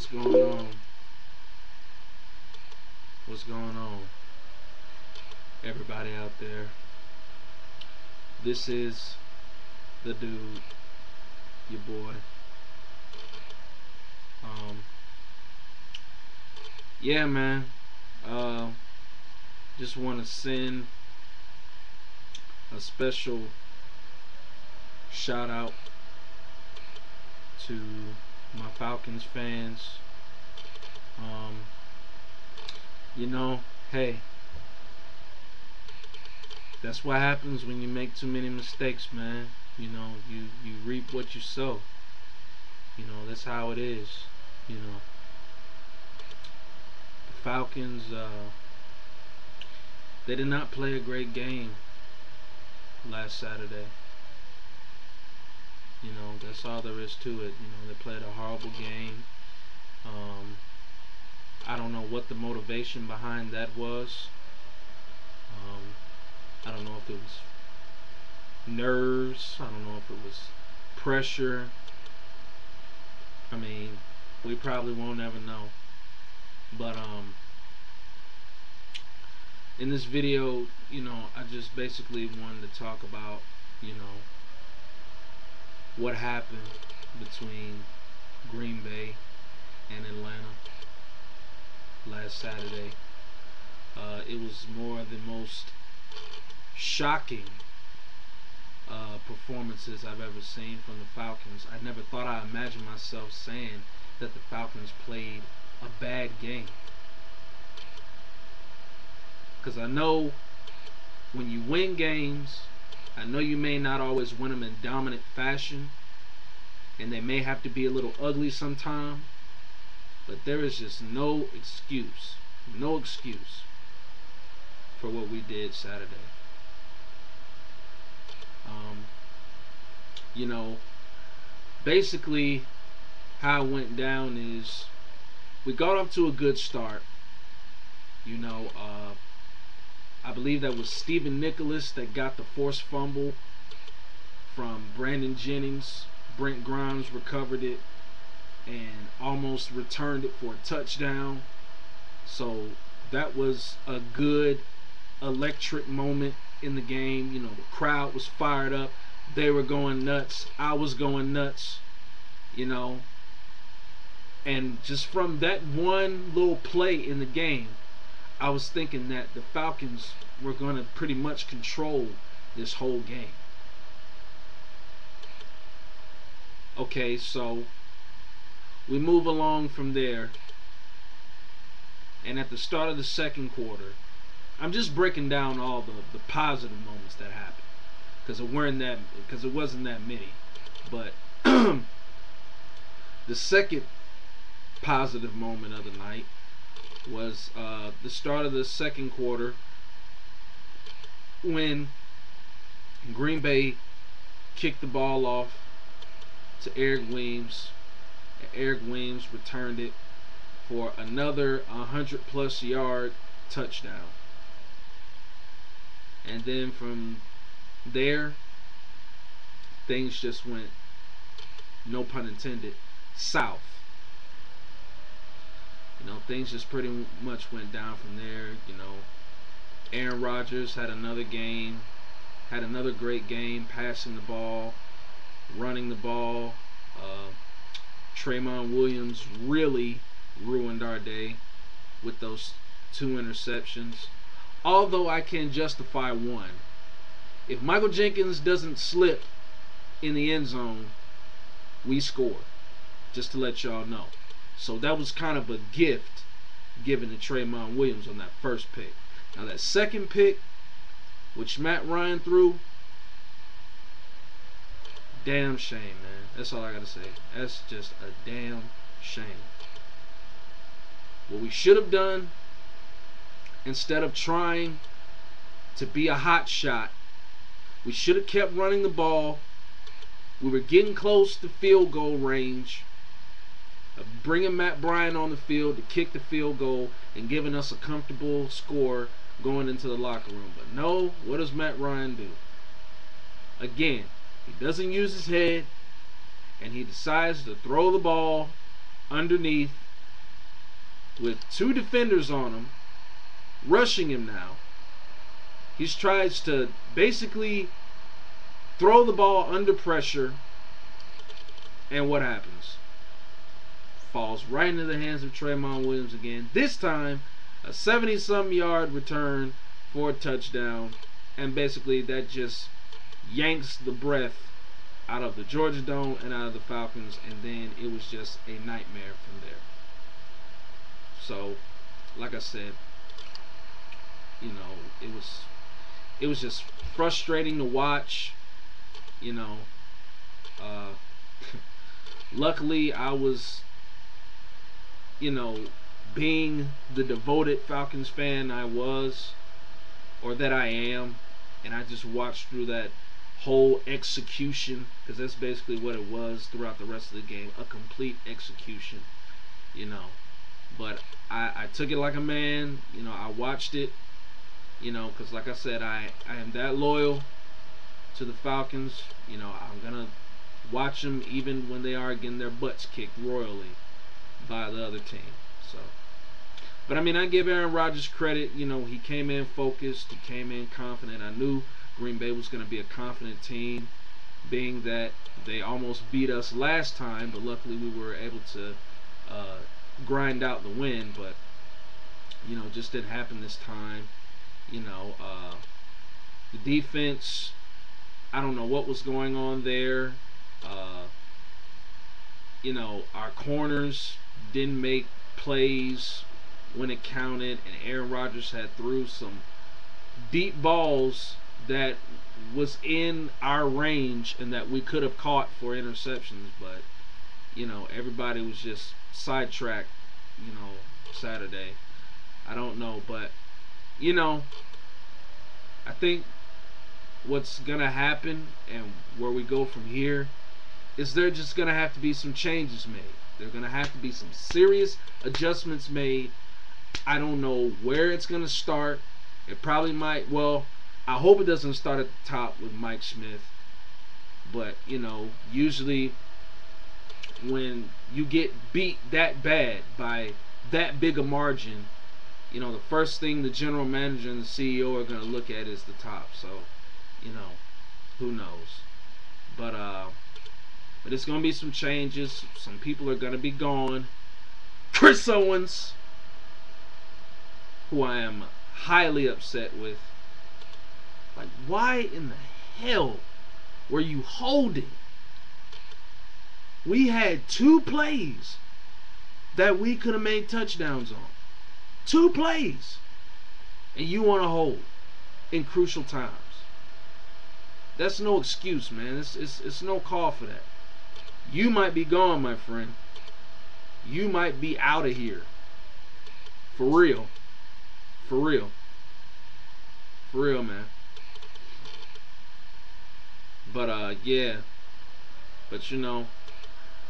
What's going on? What's going on? Everybody out there. This is the dude, your boy. Yeah, man. Just want to send a special shout out to my Falcons fans. You know, hey, that's what happens when you make too many mistakes, man. You know, you reap what you sow. You know, that's how it is. You know, the Falcons, they did not play a great game last Saturday. You know, that's all there is to it. You know, they played a horrible game. I don't know what the motivation behind that was. I don't know if it was nerves. I don't know if it was pressure. I mean, we probably won't ever know. But in this video, you know, I just basically wanted to talk about, you know, what happened between Green Bay and Atlanta last Saturday. It was more the most shocking performances I've ever seen from the Falcons. I never thought I'd imagine myself saying that the Falcons played a bad game. Because I know when you win games, I know you may not always win them in dominant fashion, and they may have to be a little ugly sometime, but there is just no excuse for what we did Saturday. You know, basically how it went down is we got off to a good start. You know, I believe that was Stephen Nicholas that got the forced fumble from Brandon Jennings. Brent Grimes recovered it and almost returned it for a touchdown. So that was a good electric moment in the game. You know, the crowd was fired up. They were going nuts. I was going nuts. You know, and just from that one little play in the game, I was thinking that the Falcons were going to pretty much control this whole game. Okay, so we move along from there, and at the start of the second quarter, I'm just breaking down all the positive moments that happened, because it wasn't that many. But the second positive moment of the night was the start of the second quarter, when Green Bay kicked the ball off to Eric Weems, and Eric Weems returned it for another 100+ yard touchdown. And then from there, things just went, no pun intended, south. You know, things just pretty much went down from there. You know, Aaron Rodgers had another great game, passing the ball, running the ball. Tremont Williams really ruined our day with those 2 interceptions. Although I can justify one. If Michael Jenkins doesn't slip in the end zone, we score. Just to let y'all know. So that was kind of a gift given to Tremont Williams on that first pick. Now that second pick, which Matt Ryan threw, damn shame, man. That's all I gotta say. That's just a damn shame. What we should have done, instead of trying to be a hot shot, we should have kept running the ball. We were getting close to field goal range, bringing Matt Bryant on the field to kick the field goal and giving us a comfortable score going into the locker room. But no, what does Matt Ryan do? Again, he doesn't use his head, and he decides to throw the ball underneath with two defenders on him, rushing him now. He tries to basically throw the ball under pressure, and what happens? Falls right into the hands of Tremont Williams again. This time, a 70-some yard return for a touchdown, and basically that just yanks the breath out of the Georgia Dome and out of the Falcons, and then it was just a nightmare from there. So, like I said, you know, it was just frustrating to watch. You know, luckily I was, you know, being the devoted Falcons fan I was, or that I am, and I just watched through that whole execution, because that's basically what it was throughout the rest of the game, a complete execution, you know. But I took it like a man, you know. I watched it, you know, because like I said, I am that loyal to the Falcons. You know, I'm gonna watch them even when they are getting their butts kicked royally by the other team. So, but I mean, I give Aaron Rodgers credit. You know, he came in focused, he came in confident. I knew Green Bay was going to be a confident team, being that they almost beat us last time, but luckily we were able to grind out the win. But you know, just didn't happen this time. You know, the defense, I don't know what was going on there. You know, our corners didn't make plays when it counted, and Aaron Rodgers had threw some deep balls that was in our range and that we could have caught for interceptions, but you know, everybody was just sidetracked, you know, Saturday. I don't know, but you know, I think what's gonna happen and where we go from here is there just gonna have to be some changes made. There are gonna have to be some serious adjustments made. I don't know where it's gonna start. It probably might. Well, I hope it doesn't start at the top with Mike Smith. But you know, usually when you get beat that bad by that big a margin, you know, the first thing the general manager and the CEO are gonna look at is the top. So, you know, who knows? But it's gonna be some changes. Some people are gonna be gone. Chris Owens, who I am highly upset with. Like, why in the hell were you holding? We had 2 plays that we could have made touchdowns on. 2 plays. And you want to hold in crucial times. That's no excuse, man. It's no call for that. You might be gone, my friend. You might be out of here. For real. For real. For real, man. But, yeah. But, you know,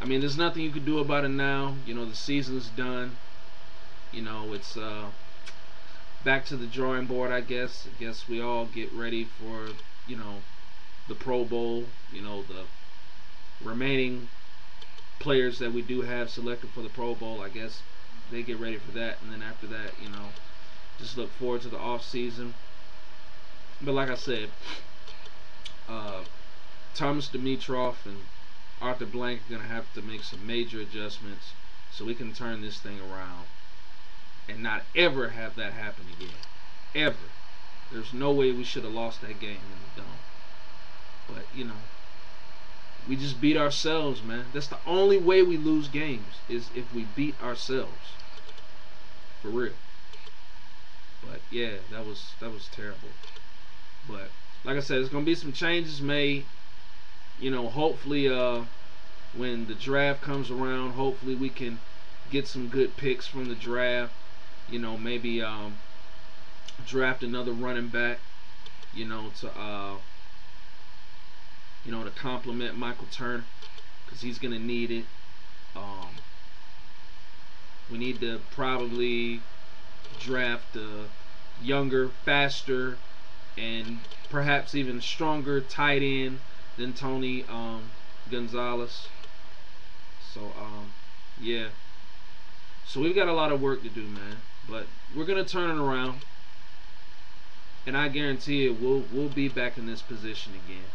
I mean, there's nothing you can do about it now. You know, the season's done. You know, it's back to the drawing board, I guess. I guess we all get ready for, you know, the Pro Bowl. You know, the remaining players that we do have selected for the Pro Bowl, I guess they get ready for that. And then after that, you know, just look forward to the off season. But like I said, Thomas Dimitroff and Arthur Blank are going to have to make some major adjustments so we can turn this thing around and not ever have that happen again. Ever. There's no way we should have lost that game in the Dome. But, you know, we just beat ourselves, man. That's the only way we lose games, is if we beat ourselves. For real. But, yeah, that was terrible. But, like I said, there's going to be some changes made. You know, hopefully when the draft comes around, hopefully we can get some good picks from the draft. You know, maybe draft another running back, you know, to complement Michael Turner, because he's going to need it. We need to probably draft a younger, faster, and perhaps even stronger tight end than Tony Gonzalez. So yeah. So we've got a lot of work to do, man. But we're gonna turn it around, and I guarantee it, we'll be back in this position again.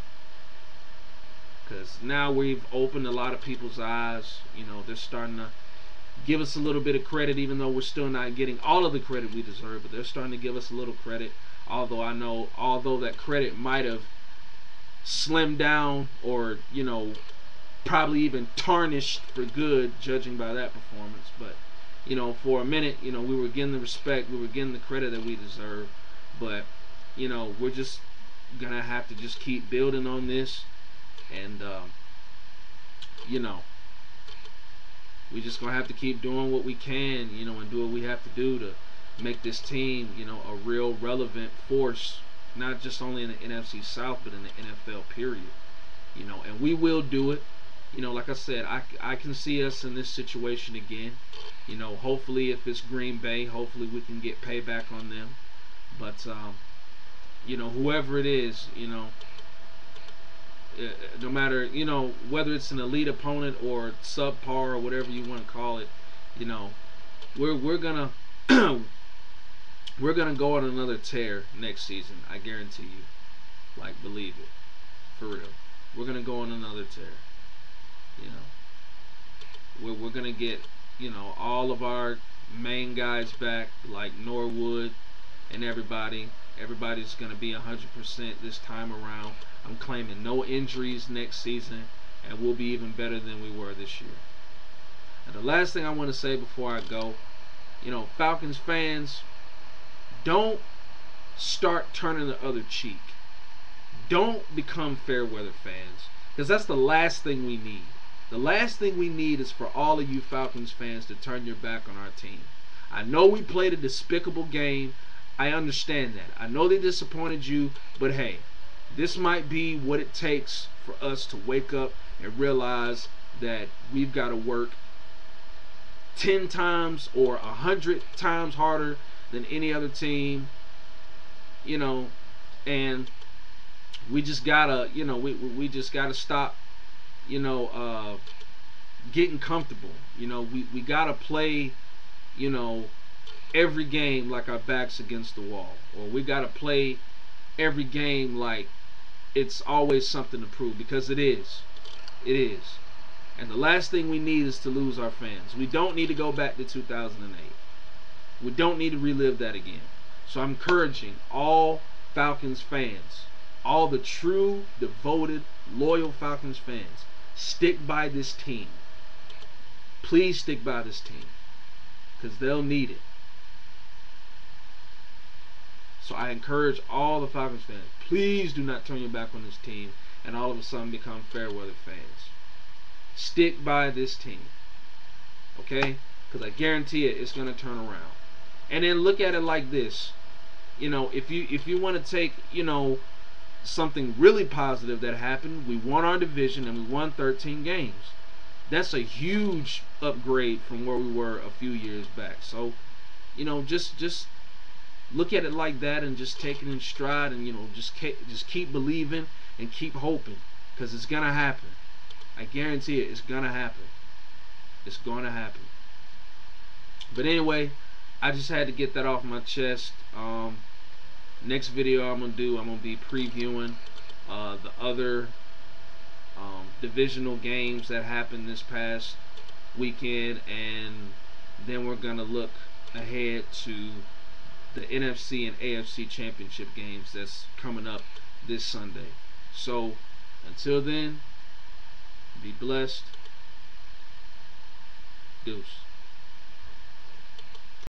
Because now we've opened a lot of people's eyes. You know, they're starting to give us a little bit of credit, even though we're still not getting all of the credit we deserve. But they're starting to give us a little credit. Although that credit might have slimmed down, or probably even tarnished for good, judging by that performance. But for a minute, we were getting the respect, we were getting the credit that we deserve. But we're just gonna have to just keep building on this, and we just gonna have to keep doing what we can, and do what we have to do to make this team, a real relevant force, not just only in the NFC South, but in the NFL period. And we will do it. Like I said, I can see us in this situation again. Hopefully, if it's Green Bay, hopefully we can get payback on them. But whoever it is, no matter, whether it's an elite opponent or subpar or whatever you want to call it, we're gonna we're gonna go on another tear next season. I guarantee you. Like, believe it, for real. We're gonna go on another tear. We're gonna get all of our main guys back, like Norwood and everybody. Everybody's gonna be 100% this time around. I'm claiming no injuries next season, and we'll be even better than we were this year. And the last thing I want to say before I go, Falcons fans, don't start turning the other cheek. Don't become fair weather fans, because that's the last thing we need. The last thing we need is for all of you Falcons fans to turn your back on our team. I know we played a despicable game. I understand that. I know they disappointed you, but hey, this might be what it takes for us to wake up and realize that we've got to work 10 times or 100 times harder than any other team, and we just gotta, we just gotta stop, getting comfortable. We gotta play, every game like our back's against the wall, or we gotta play every game like it's always something to prove, because it is. It is. And the last thing we need is to lose our fans. We don't need to go back to 2008. We don't need to relive that again. So I'm encouraging all Falcons fans, all the true, devoted, loyal Falcons fans, stick by this team. Please stick by this team, because they'll need it. So I encourage all the Falcons fans, please do not turn your back on this team and all of a sudden become fair weather fans. Stick by this team, okay? Because I guarantee it, it's going to turn around. And then look at it like this. If you want to take, something really positive that happened, we won our division and we won 13 games. That's a huge upgrade from where we were a few years back. So, just look at it like that and just take it in stride, and just keep believing and keep hoping, because it's gonna happen. I guarantee it, it's gonna happen. It's gonna happen. But anyway, I just had to get that off my chest. Next video I'm gonna be previewing the other divisional games that happened this past weekend, and then we're gonna look ahead to the NFC and AFC championship games that's coming up this Sunday. So until then, be blessed. Deuce.